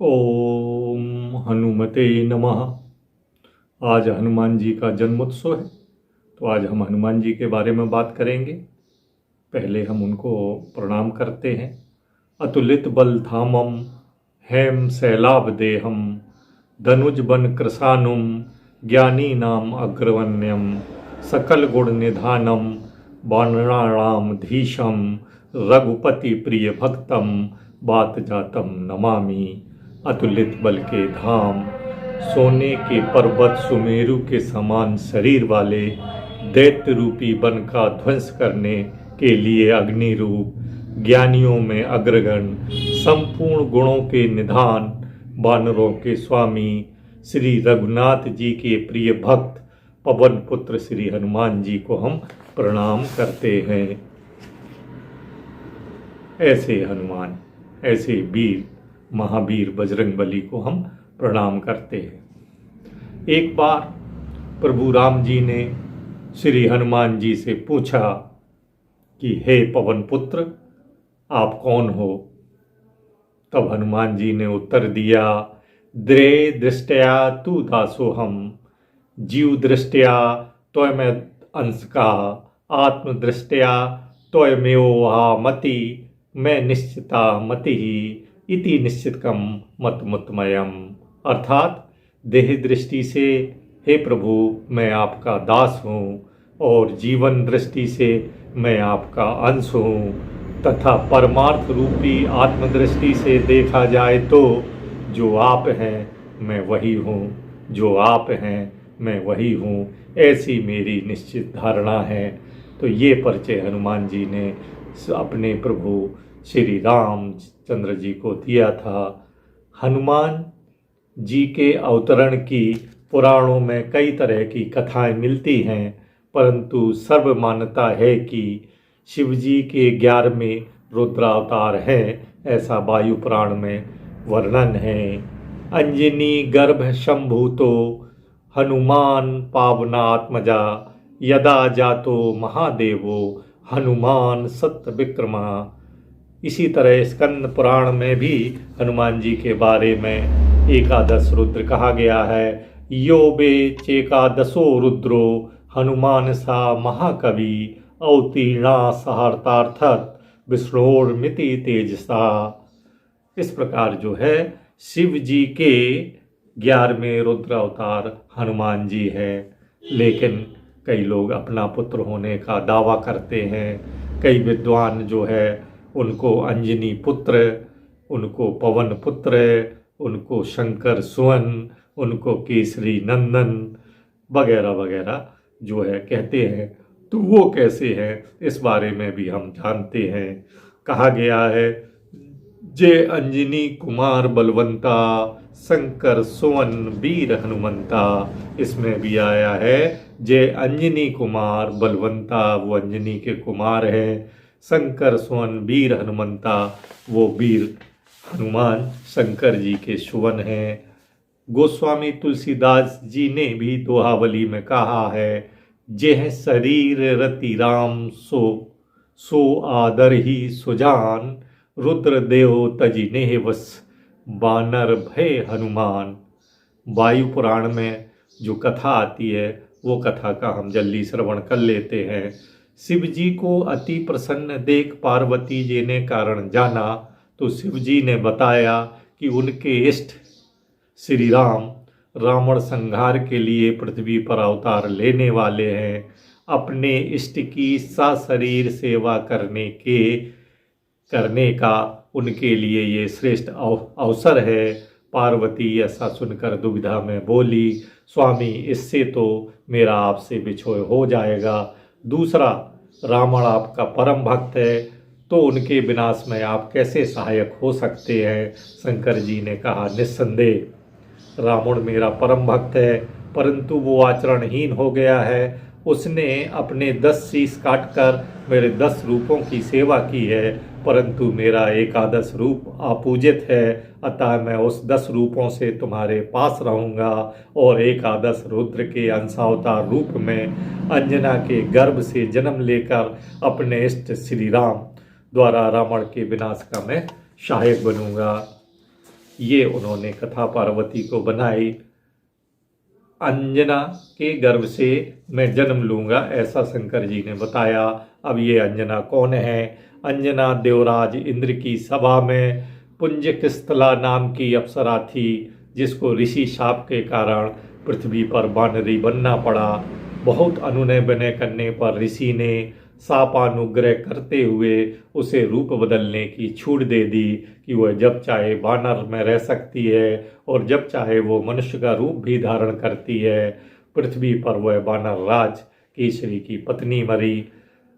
ओम हनुमते नमः। आज हनुमान जी का जन्मोत्सव है, तो आज हम हनुमान जी के बारे में बात करेंगे। पहले हम उनको प्रणाम करते हैं। अतुलित बल धामम हेम शैलाभ देहम धनुज बन कृशानुम ज्ञानी नाम अग्रवन्यम सकल गुण निधानम वानराणाम धीशम रघुपति प्रिय भक्तम बात जातम नमामि। अतुलित बल के धाम, सोने के पर्वत सुमेरु के समान शरीर वाले दैत्य रूपी वन का ध्वंस करने के लिए अग्नि रूप, ज्ञानियों में अग्रगण, संपूर्ण गुणों के निधान, वानरों के स्वामी श्री रघुनाथ जी के प्रिय भक्त पवन पुत्र श्री हनुमान जी को हम प्रणाम करते हैं। ऐसे हनुमान, ऐसे वीर महावीर बजरंगबली को हम प्रणाम करते हैं। एक बार प्रभु राम जी ने श्री हनुमान जी से पूछा कि हे पवन पुत्र, आप कौन हो? तब हनुमान जी ने उत्तर दिया, द्रे दृष्टया तू दासोहम, जीव दृष्टया त्वमेव अंश का, आत्म दृष्टया त्वमेवाहमति, मैं निश्चिता मति इति निश्चितकम मत मतमयम। अर्थात देह दृष्टि से हे प्रभु मैं आपका दास हूँ, और जीवन दृष्टि से मैं आपका अंश हूँ, तथा परमार्थ रूपी आत्मदृष्टि से देखा जाए तो जो आप हैं मैं वही हूँ, जो आप हैं मैं वही हूँ, ऐसी मेरी निश्चित धारणा है। तो ये परिचय हनुमान जी ने अपने प्रभु श्री रामचंद्र जी को दिया था। हनुमान जी के अवतरण की पुराणों में कई तरह की कथाएं मिलती हैं, परंतु सर्व मान्यता है कि शिव जी के 11वें रुद्रावतार हैं, ऐसा वायु पुराण में वर्णन है। अंजनी गर्भ शंभूतो हनुमान पावनात्मजा, यदा जातो महादेवो हनुमान सत्य विक्रमा। इसी तरह स्कंद पुराण में भी हनुमान जी के बारे में एकादश रुद्र कहा गया है। यो बे चेकादशो रुद्रो हनुमान सा महाकवि, अवतीर्णा सहर्तार्थत विष्णोर्मिति तेजसा। इस प्रकार जो है शिव जी के 11वें रुद्र अवतार हनुमान जी है। लेकिन कई लोग अपना पुत्र होने का दावा करते हैं। कई विद्वान जो है उनको अंजनी पुत्र, उनको पवन पुत्र, उनको शंकर सुवन, उनको केसरी नंदन वगैरह वगैरह जो है कहते हैं। तो वो कैसे है इस बारे में भी हम जानते हैं। कहा गया है, जे अंजनी कुमार बलवंता, शंकर सुवन वीर हनुमंता। इसमें भी आया है, जे अंजनी कुमार बलवंता, वो अंजनी के कुमार हैं। शंकर सुवन वीर हनुमंता, वो वीर हनुमान शंकर जी के सुवन हैं। गोस्वामी तुलसीदास जी ने भी दोहावली में कहा है, जेह शरीर रति राम सो आदर ही सुजान, रुद्र देव तजी नेह वस बानर भय हनुमान। वायु पुराण में जो कथा आती है वो कथा का हम जल्दी श्रवण कर लेते हैं। शिव जी को अति प्रसन्न देख पार्वती जी ने कारण जाना, तो शिव जी ने बताया कि उनके इष्ट श्री राम रावण संहार के लिए पृथ्वी पर अवतार लेने वाले हैं। अपने इष्ट की सशरीर सेवा करने का उनके लिए ये श्रेष्ठ अवसर है। पार्वती ऐसा सुनकर दुविधा में बोली, स्वामी इससे तो मेरा आपसे विछोह हो जाएगा। दूसरा, रावण आपका परम भक्त है, तो उनके विनाश में आप कैसे सहायक हो सकते हैं? शंकर जी ने कहा, निस्संदेह रावण मेरा परम भक्त है, परंतु वो आचरणहीन हो गया है। उसने अपने 10 शीश काटकर मेरे 10 रूपों की सेवा की है, परंतु मेरा एकादश रूप अपूजित है। अतः मैं उस 10 रूपों से तुम्हारे पास रहूँगा और एकादश रुद्र के अंशावतार रूप में अंजना के गर्भ से जन्म लेकर अपने इष्ट श्री राम द्वारा रावण के विनाश का मैं सहायक बनूंगा। ये उन्होंने कथा पार्वती को बनाई। अंजना के गर्भ से मैं जन्म लूँगा, ऐसा शंकर जी ने बताया। अब ये अंजना कौन है? अंजना देवराज इंद्र की सभा में पुंजकिस्थला नाम की अप्सरा थी, जिसको ऋषि शाप के कारण पृथ्वी पर वानरी बनना पड़ा। बहुत अनुनय विनय करने पर ऋषि ने शापानुग्रह करते हुए उसे रूप बदलने की छूट दे दी कि वह जब चाहे वानर में रह सकती है और जब चाहे वो मनुष्य का रूप भी धारण करती है। पृथ्वी पर वह वानर राज केसरी की पत्नी मरी।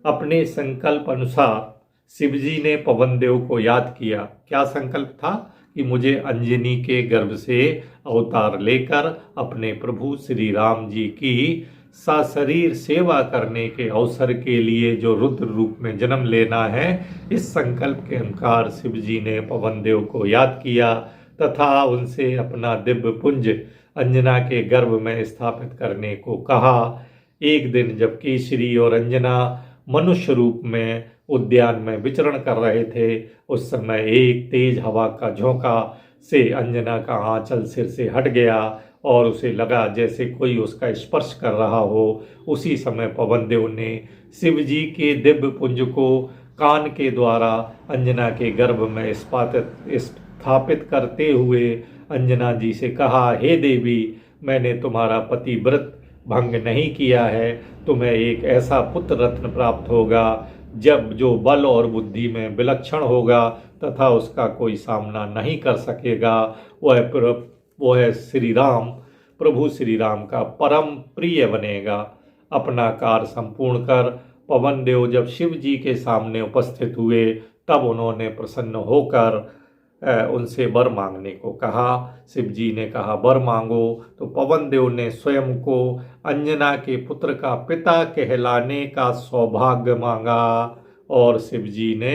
अपने संकल्प अनुसार शिवजी ने पवनदेव को याद किया। क्या संकल्प था? कि मुझे अंजनी के गर्भ से अवतार लेकर अपने प्रभु श्री राम जी की सशरीर सेवा करने के अवसर के लिए जो रुद्र रूप में जन्म लेना है, इस संकल्प के अनुसार शिवजी ने पवनदेव को याद किया तथा उनसे अपना दिव्य पुंज अंजना के गर्भ में स्थापित करने को कहा। एक दिन जब केसरी और अंजना मनुष्य रूप में उद्यान में विचरण कर रहे थे, उस समय एक तेज हवा का झोंका से अंजना का आंचल सिर से हट गया और उसे लगा जैसे कोई उसका स्पर्श कर रहा हो। उसी समय पवनदेव ने शिवजी के दिव्य पुंज को कान के द्वारा अंजना के गर्भ में स्थापित करते हुए अंजना जी से कहा, हे देवी, मैंने तुम्हारा पतिव्रत भंग नहीं किया है। तुम्हें एक ऐसा पुत्र रत्न प्राप्त होगा जब जो बल और बुद्धि में विलक्षण होगा तथा उसका कोई सामना नहीं कर सकेगा। वह श्री राम, प्रभु श्री राम का परम प्रिय बनेगा। अपना कार्य संपूर्ण कर पवनदेव जब शिव जी के सामने उपस्थित हुए, तब उन्होंने प्रसन्न होकर उनसे वर मांगने को कहा। शिव जी ने कहा, वर मांगो। तो पवनदेव ने स्वयं को अंजना के पुत्र का पिता कहलाने का सौभाग्य मांगा और शिव जी ने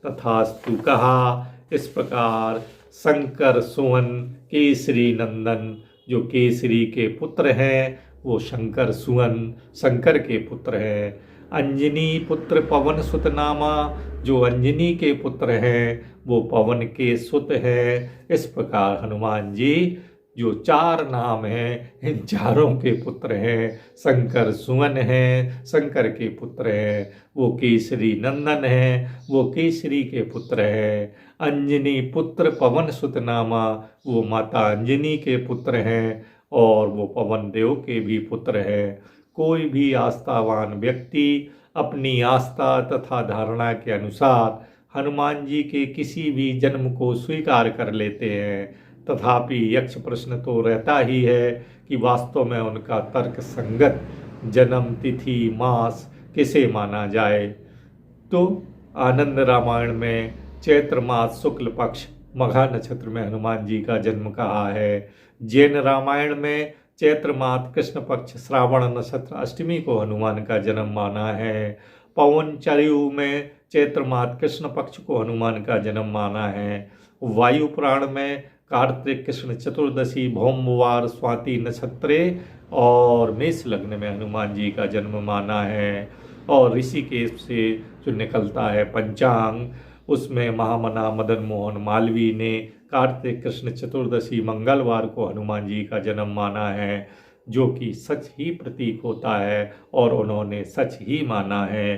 तथास्तु कहा। इस प्रकार शंकर सुवन केसरी नंदन, जो केसरी के पुत्र हैं, वो शंकर सुवन शंकर के पुत्र हैं। अंजनी पुत्र पवन सुत नामा, जो अंजनी के पुत्र हैं वो पवन के सुत हैं। इस प्रकार हनुमान जी जो चार नाम हैं, इन चारों के पुत्र हैं। शंकर सुवन हैं, शंकर के पुत्र हैं। वो केसरी नंदन हैं, वो केसरी के पुत्र हैं। अंजनी पुत्र पवन सुत नामा, वो माता अंजनी के पुत्र हैं और वो पवन देव के भी पुत्र हैं। कोई भी आस्थावान व्यक्ति अपनी आस्था तथा धारणा के अनुसार हनुमान जी के किसी भी जन्म को स्वीकार कर लेते हैं, तथापि यक्ष प्रश्न तो रहता ही है कि वास्तव में उनका तर्क संगत जन्म तिथि मास किसे माना जाए। तो आनंद रामायण में चैत्र मास शुक्ल पक्ष मघा नक्षत्र में हनुमान जी का जन्म कहा है। जैन रामायण में चैत्र मास कृष्ण पक्ष श्रावण नक्षत्र अष्टमी को हनुमान का जन्म माना है। पवन चरयु में चैत्र मास कृष्ण पक्ष को हनुमान का जन्म माना है। वायु पुराण में कार्तिक कृष्ण चतुर्दशी भौमवार स्वाति नक्षत्रे और मेष लग्न में हनुमान जी का जन्म माना है। और ऋषिकेश से जो निकलता है पंचांग, उसमें महामना मदन मोहन मालवीय ने कार्तिक कृष्ण चतुर्दशी मंगलवार को हनुमान जी का जन्म माना है, जो कि सच ही प्रतीक होता है और उन्होंने सच ही माना है।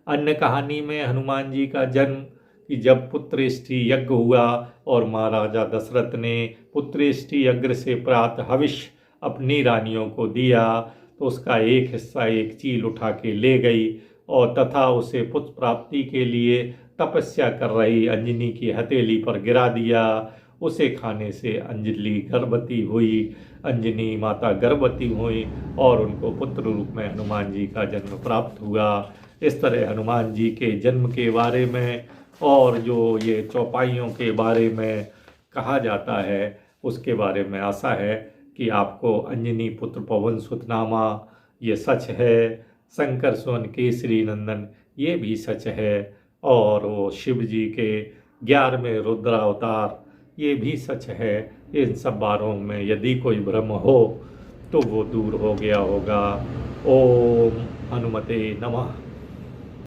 अन्य कहानी में हनुमान जी का जन्म कि जब पुत्रेष्टि यज्ञ हुआ और महाराजा दशरथ ने पुत्रेष्टि यज्ञ से प्राप्त हविष्य अपनी रानियों को दिया, तो उसका एक हिस्सा एक चील उठा के ले गई और तथा उसे पुत्र प्राप्ति के लिए तपस्या कर रही अंजनी की हथेली पर गिरा दिया। उसे खाने से अंजलि गर्भवती हुई, अंजनी माता गर्भवती हुई और उनको पुत्र रूप में हनुमान जी का जन्म प्राप्त हुआ। इस तरह हनुमान जी के जन्म के बारे में और जो ये चौपाइयों के बारे में कहा जाता है, उसके बारे में आशा है कि आपको अंजनी पुत्र पवन सुतनामा ये सच है, शंकर सुवन केसरी नंदन ये भी सच है, और वो शिव जी के 11वें रुद्रावतार ये भी सच है। इन सब बारों में यदि कोई भ्रम हो तो वो दूर हो गया होगा। ओम हनुमते नमः।